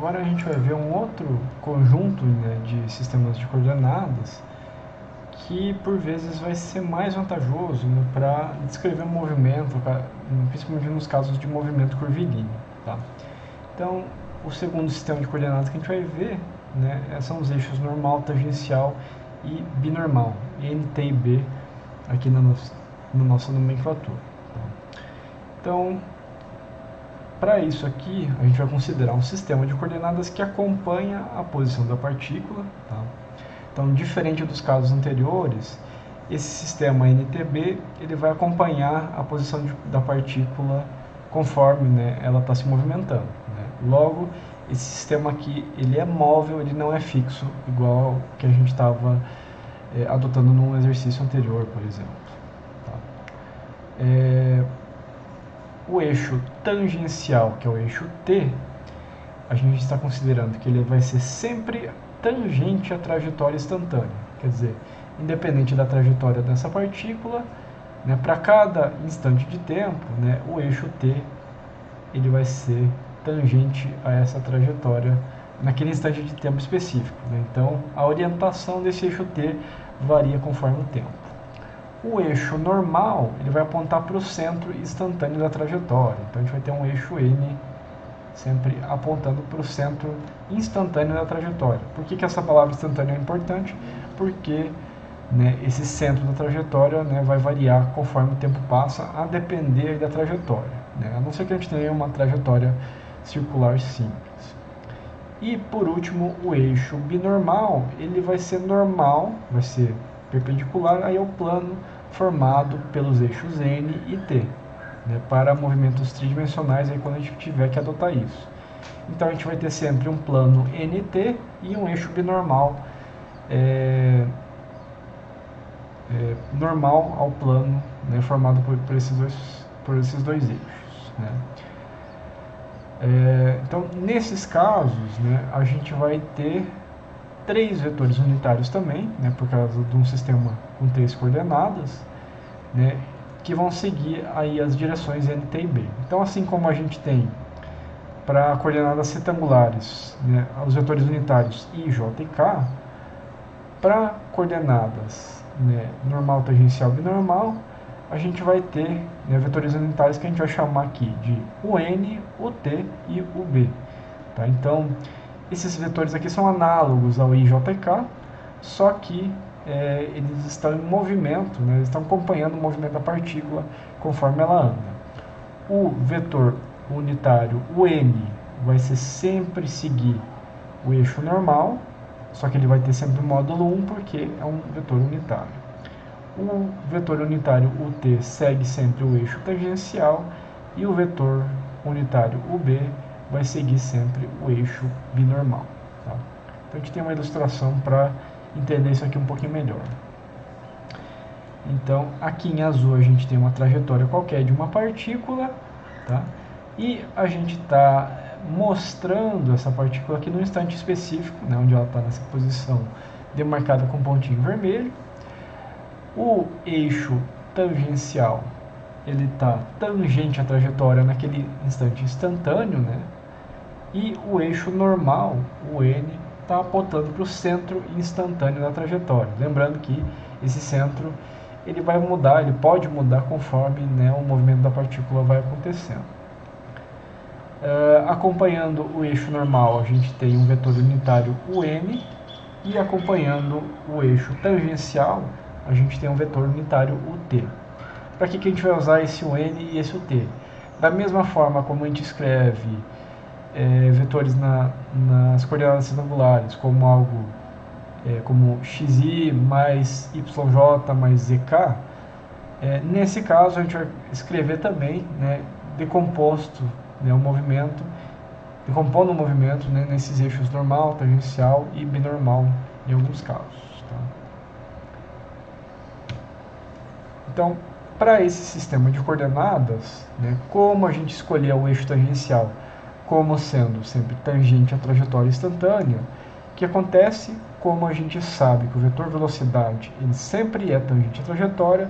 agora a gente vai ver um outro conjunto, né, de sistemas de coordenadas que por vezes vai ser mais vantajoso, né, para descrever um movimento, principalmente nos casos de movimento curvilíneo. Tá? Então, o segundo sistema de coordenadas que a gente vai ver, né, são os eixos normal, tangencial e binormal, NT e B, aqui na nossa nomenclatura. Tá? Então, para isso aqui, a gente vai considerar um sistema de coordenadas que acompanha a posição da partícula. Tá? Então, diferente dos casos anteriores, esse sistema NTB ele vai acompanhar a posição da partícula conforme, né, ela está se movimentando. Né? Logo, esse sistema aqui ele é móvel, ele não é fixo, igual que a gente estava adotando num exercício anterior, por exemplo. Tá? O eixo tangencial, que é o eixo T, a gente está considerando que ele vai ser sempre tangente à trajetória instantânea. Quer dizer, independente da trajetória dessa partícula, né, para cada instante de tempo, né, o eixo T ele vai ser tangente a essa trajetória naquele instante de tempo específico. Né? Então, a orientação desse eixo T varia conforme o tempo. O eixo normal ele vai apontar para o centro instantâneo da trajetória. Então, a gente vai ter um eixo N sempre apontando para o centro instantâneo da trajetória. Por que essa palavra instantâneo é importante? Porque, né, esse centro da trajetória, né, vai variar conforme o tempo passa, a depender da trajetória. Né? A não ser que a gente tenha uma trajetória circular simples. E, por último, o eixo binormal, ele vai ser normal, vai ser perpendicular aí ao plano formado pelos eixos N e T. Né, para movimentos tridimensionais aí quando a gente tiver que adotar isso. Então a gente vai ter sempre um plano NT e um eixo binormal normal ao plano, né, formado por esses dois eixos. Né. Então nesses casos, né, a gente vai ter três vetores unitários também, né, por causa de um sistema com três coordenadas, né, que vão seguir aí as direções NT e B. Então, assim como a gente tem para coordenadas retangulares, né, os vetores unitários I, J e K, para coordenadas, né, normal, tangencial e binormal, a gente vai ter, né, vetores unitários que a gente vai chamar aqui de o N, o T e o B. Tá? Então, esses vetores aqui são análogos ao I, J e K, só que eles estão em movimento, né, eles estão acompanhando o movimento da partícula conforme ela anda. O vetor unitário, o N, vai ser sempre seguir o eixo normal, só que ele vai ter sempre o módulo 1 porque é um vetor unitário. O vetor unitário, o T, segue sempre o eixo tangencial e o vetor unitário, o B, vai seguir sempre o eixo binormal. Tá? Então a gente tem uma ilustração para entender isso aqui um pouquinho melhor. Então, aqui em azul a gente tem uma trajetória qualquer de uma partícula, tá? E a gente está mostrando essa partícula aqui num instante específico, né, onde ela está nessa posição demarcada com um pontinho vermelho. O eixo tangencial, ele está tangente à trajetória naquele instante instantâneo, né? E o eixo normal, o N, está apontando para o centro instantâneo da trajetória. Lembrando que esse centro ele vai mudar, ele pode mudar conforme, né, o movimento da partícula vai acontecendo. Acompanhando o eixo normal, a gente tem um vetor unitário, o N, e acompanhando o eixo tangencial, a gente tem um vetor unitário, o T. Para que a gente vai usar esse N e esse T? Da mesma forma como a gente escreve vetores nas coordenadas retangulares, como algo como xi mais yj mais zk, nesse caso a gente vai escrever também, né, decomposto, né, o movimento, decompondo o movimento, né, nesses eixos normal, tangencial e binormal em alguns casos. Tá? Então, para esse sistema de coordenadas, né, como a gente escolheu o eixo tangencial como sendo sempre tangente à trajetória instantânea, o que acontece? Como a gente sabe que o vetor velocidade ele sempre é tangente à trajetória,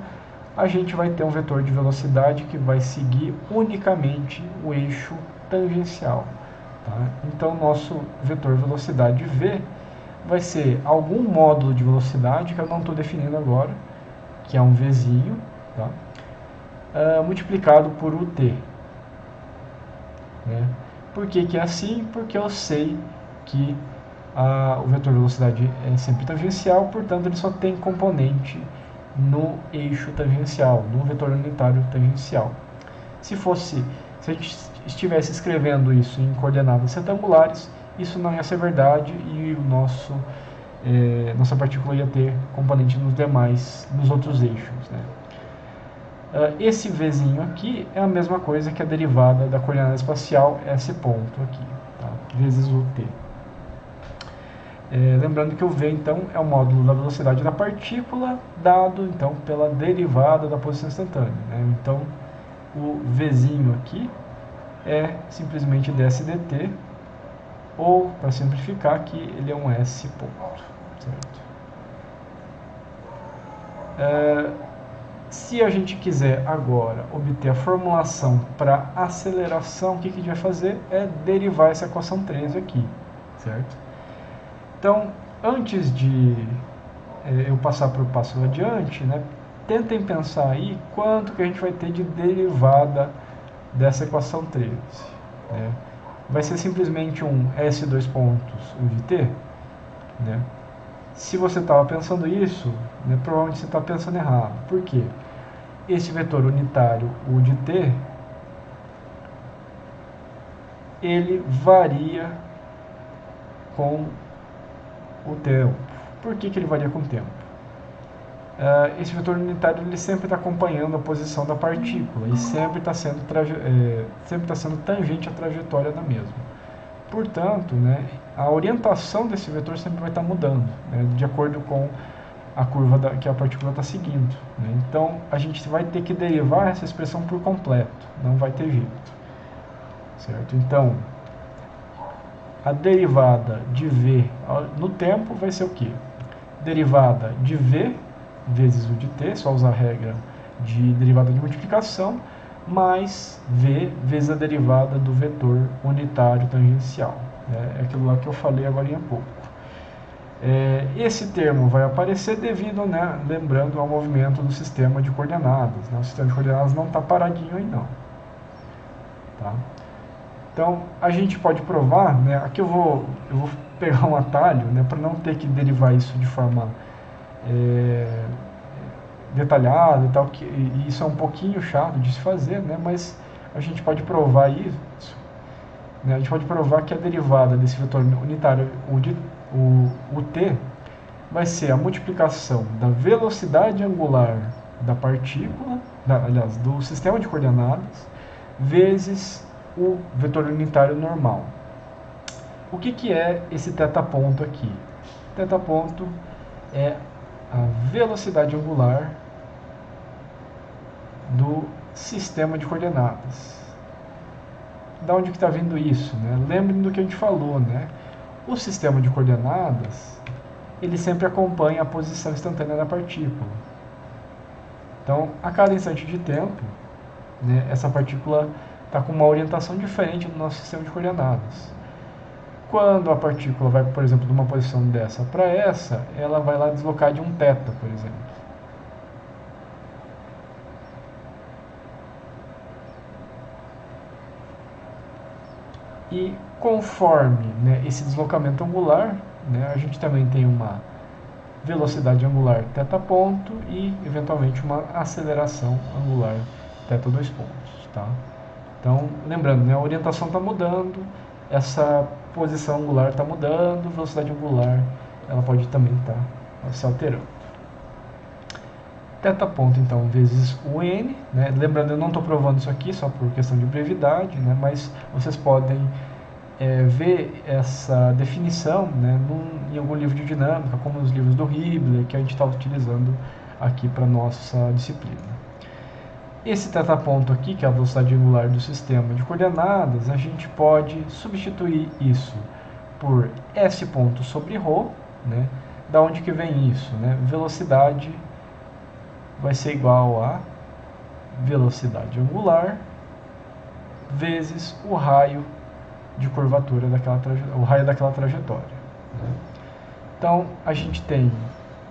a gente vai ter um vetor de velocidade que vai seguir unicamente o eixo tangencial. Tá? Então, nosso vetor velocidade v vai ser algum módulo de velocidade, que eu não estou definindo agora, que é um vzinho, tá? Multiplicado por ut. Né? Por que é assim? Porque eu sei que o vetor velocidade é sempre tangencial, portanto ele só tem componente no eixo tangencial, no vetor unitário tangencial. Se a gente estivesse escrevendo isso em coordenadas retangulares, isso não ia ser verdade e nossa partícula ia ter componente nos outros eixos. Né? Esse Vzinho aqui é a mesma coisa que a derivada da coordenada espacial, esse ponto aqui, tá? Vezes o t. Lembrando que o v, então, é o módulo da velocidade da partícula, dado, então, pela derivada da posição instantânea. Né? Então, o Vzinho aqui é simplesmente ds dt, ou, para simplificar aqui, ele é um s ponto. Certo? Se a gente quiser agora obter a formulação para aceleração, o que a gente vai fazer é derivar essa equação 13 aqui, certo? Então, antes de eu passar para o passo adiante, né, tentem pensar aí quanto que a gente vai ter de derivada dessa equação 13. Né? Vai ser simplesmente um S2 pontos U de T? Né? Se você estava pensando isso, né, provavelmente você está pensando errado. Por quê? Esse vetor unitário U de T, ele varia com o tempo. Por que ele varia com o tempo? Esse vetor unitário ele sempre está acompanhando a posição da partícula e sempre está sendo tangente à trajetória da mesma. Portanto, né, a orientação desse vetor sempre vai estar mudando, né, de acordo com a curva que a partícula está seguindo. Né? Então, a gente vai ter que derivar essa expressão por completo, não vai ter jeito. Certo? Então, a derivada de v no tempo vai ser o quê? Derivada de v vezes u de t, só usar a regra de derivada de multiplicação, mais v vezes a derivada do vetor unitário tangencial. É aquilo lá que eu falei agora há pouco. Esse termo vai aparecer devido, né, lembrando, ao movimento do sistema de coordenadas. Né? O sistema de coordenadas não está paradinho aí não. Tá? Então, a gente pode provar, né, aqui eu vou pegar um atalho, né, para não ter que derivar isso de forma detalhada e tal, e isso é um pouquinho chato de se fazer, né, mas a gente pode provar isso. Né, a gente pode provar que a derivada desse vetor unitário, o t, vai ser a multiplicação da velocidade angular da partícula, aliás, do sistema de coordenadas, vezes o vetor unitário normal. O que é esse θ-ponto aqui? Θ-ponto é a velocidade angular do sistema de coordenadas. Da onde que está vindo isso? Né? Lembrem do que a gente falou, né? O sistema de coordenadas, ele sempre acompanha a posição instantânea da partícula. Então, a cada instante de tempo, né, essa partícula está com uma orientação diferente no nosso sistema de coordenadas. Quando a partícula vai, por exemplo, de uma posição dessa para essa, ela vai lá deslocar de um θ, por exemplo. E conforme, né, esse deslocamento angular, né, a gente também tem uma velocidade angular θ-ponto e, eventualmente, uma aceleração angular θ2 pontos. Tá? Então, lembrando, né, a orientação está mudando, essa posição angular está mudando, a velocidade angular ela pode também estar se alterando. Θ-ponto, então, vezes o n, né? Lembrando, eu não estou provando isso aqui só por questão de brevidade, né? Mas vocês podem ver essa definição, né, em algum livro de dinâmica, como os livros do Hibbeler, que a gente está utilizando aqui para a nossa disciplina. Esse θ-ponto aqui, que é a velocidade angular do sistema de coordenadas, a gente pode substituir isso por S ponto sobre ρ, né? Da onde que vem isso? Né? Velocidade vai ser igual a velocidade angular vezes o raio de curvatura daquela o raio daquela trajetória. Né? Então, a gente tem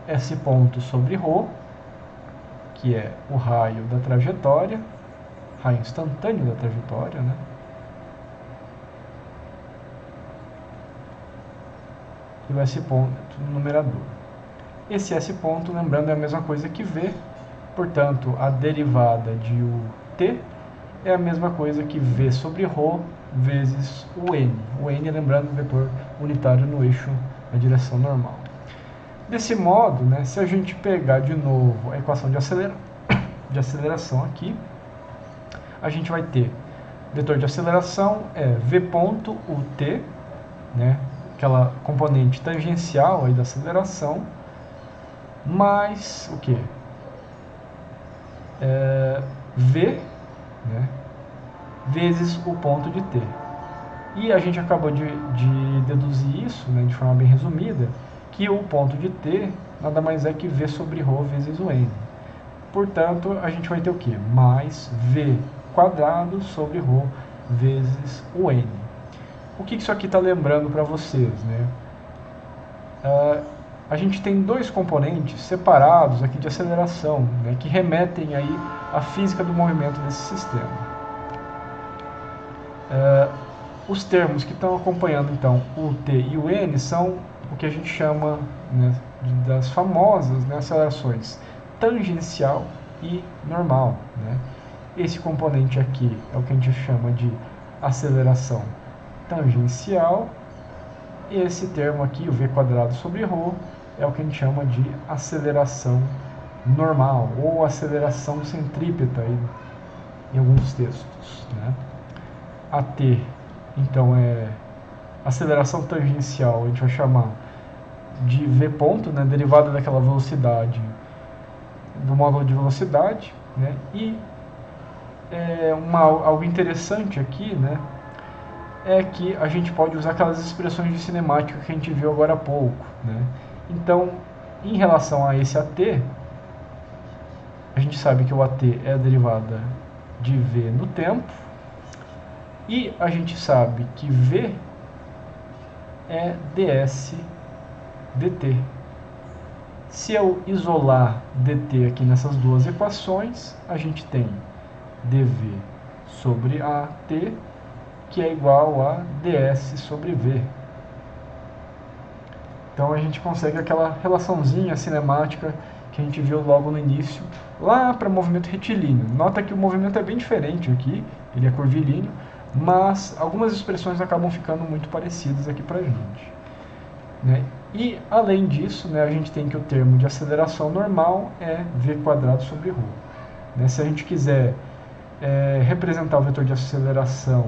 esse ponto sobre ρ, que é o raio da trajetória, raio instantâneo da trajetória, né? E o S ponto no numerador. Esse S ponto, lembrando, é a mesma coisa que V, portanto, a derivada de ut é a mesma coisa que V sobre ρ vezes o n. O n, lembrando, o vetor unitário no eixo na direção normal. Desse modo, né, se a gente pegar de novo a equação de aceleração aqui, a gente vai ter vetor de aceleração é v ponto ut, né, aquela componente tangencial aí da aceleração, mais o que? V, né, vezes o ponto de t. E a gente acabou de deduzir isso, né, de forma bem resumida, que o ponto de t nada mais é que v sobre ρ vezes o n. Portanto, a gente vai ter o que? Mais v quadrado sobre ρ vezes o n. O que isso aqui está lembrando para vocês, né? A gente tem dois componentes separados aqui de aceleração, né, que remetem aí à física do movimento desse sistema. Os termos que estão acompanhando, então, o t e o n são o que a gente chama, né, das famosas, né, acelerações tangencial e normal. Né? Esse componente aqui é o que a gente chama de aceleração tangencial, e esse termo aqui, o v quadrado sobre ρ, é o que a gente chama de aceleração normal, ou aceleração centrípeta aí, em alguns textos. Né? AT, então, é aceleração tangencial, a gente vai chamar de v ponto, né, derivada daquela velocidade, do módulo de velocidade. Né? E algo interessante aqui, né, é que a gente pode usar aquelas expressões de cinemática que a gente viu agora há pouco. Né? Então, em relação a esse AT, a gente sabe que o AT é a derivada de v no tempo, e a gente sabe que v é ds dt. Se eu isolar dt aqui nessas duas equações, a gente tem dv sobre at, que é igual a ds sobre v. Então a gente consegue aquela relaçãozinha cinemática que a gente viu logo no início, lá para movimento retilíneo. Nota que o movimento é bem diferente aqui, ele é curvilíneo, mas algumas expressões acabam ficando muito parecidas aqui para a gente. Né? E, além disso, né, a gente tem que o termo de aceleração normal é v quadrado sobre ρ. Né? Se a gente quiser representar o vetor de aceleração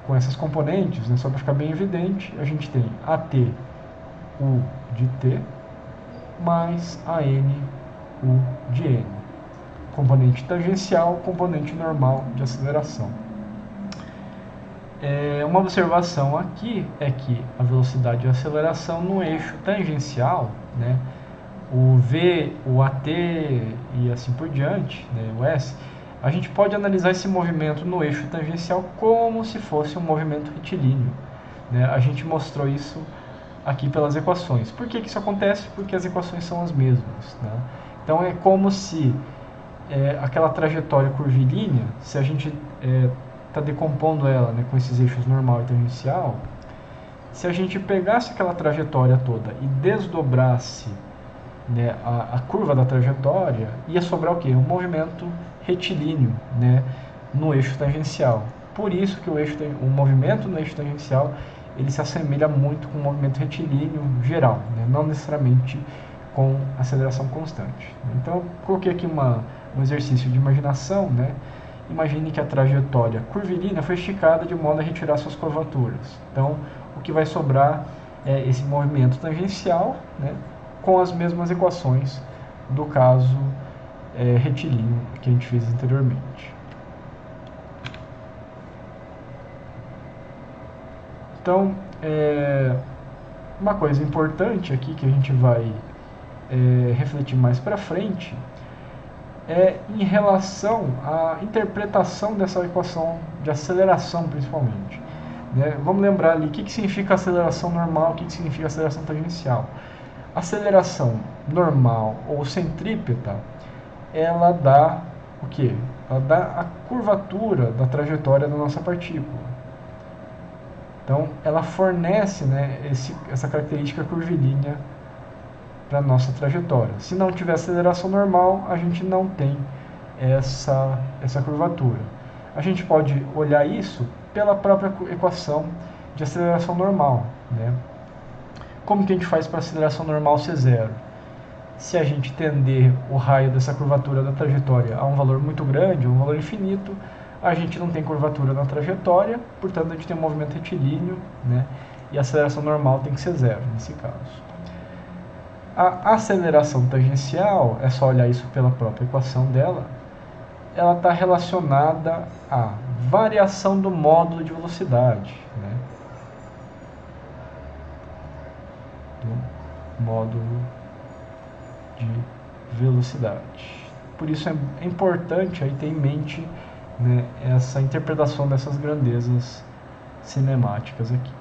com essas componentes, né, só para ficar bem evidente, a gente tem AT U de t mais AN U de n. Componente tangencial, componente normal de aceleração. Uma observação aqui é que a velocidade de aceleração no eixo tangencial, né, o v, o at e assim por diante, né, o s, a gente pode analisar esse movimento no eixo tangencial como se fosse um movimento retilíneo. Né? A gente mostrou isso aqui pelas equações. Por que isso acontece? Porque as equações são as mesmas. Né? Então é como se aquela trajetória curvilínea, se a gente está decompondo ela, né, com esses eixos normal e tangencial, se a gente pegasse aquela trajetória toda e desdobrasse, né, a curva da trajetória, ia sobrar o quê? Um movimento retilíneo, né, no eixo tangencial. Por isso que o movimento no eixo tangencial ele se assemelha muito com o movimento retilíneo geral, né, não necessariamente com aceleração constante. Então, eu coloquei aqui um exercício de imaginação. Né? Imagine que a trajetória curvilínea foi esticada de modo a retirar suas curvaturas. Então, o que vai sobrar é esse movimento tangencial, né, com as mesmas equações do caso retilíneo que a gente fez anteriormente. Então, uma coisa importante aqui que a gente vai refletir mais para frente é em relação à interpretação dessa equação de aceleração, principalmente. né? Vamos lembrar ali o que significa aceleração normal, o que significa aceleração tangencial. Aceleração normal ou centrípeta, ela dá o quê? Ela dá a curvatura da trajetória da nossa partícula. Então, ela fornece, né, essa característica curvilínea para a nossa trajetória. Se não tiver aceleração normal, a gente não tem essa curvatura. A gente pode olhar isso pela própria equação de aceleração normal, né? Como que a gente faz para a aceleração normal ser zero? Se a gente tender o raio dessa curvatura da trajetória a um valor muito grande, um valor infinito, a gente não tem curvatura na trajetória, portanto a gente tem um movimento retilíneo, né? E a aceleração normal tem que ser zero nesse caso. A aceleração tangencial, é só olhar isso pela própria equação dela, ela está relacionada à variação do módulo de velocidade, né? Do módulo de velocidade. Por isso é importante aí ter em mente, né, essa interpretação dessas grandezas cinemáticas aqui.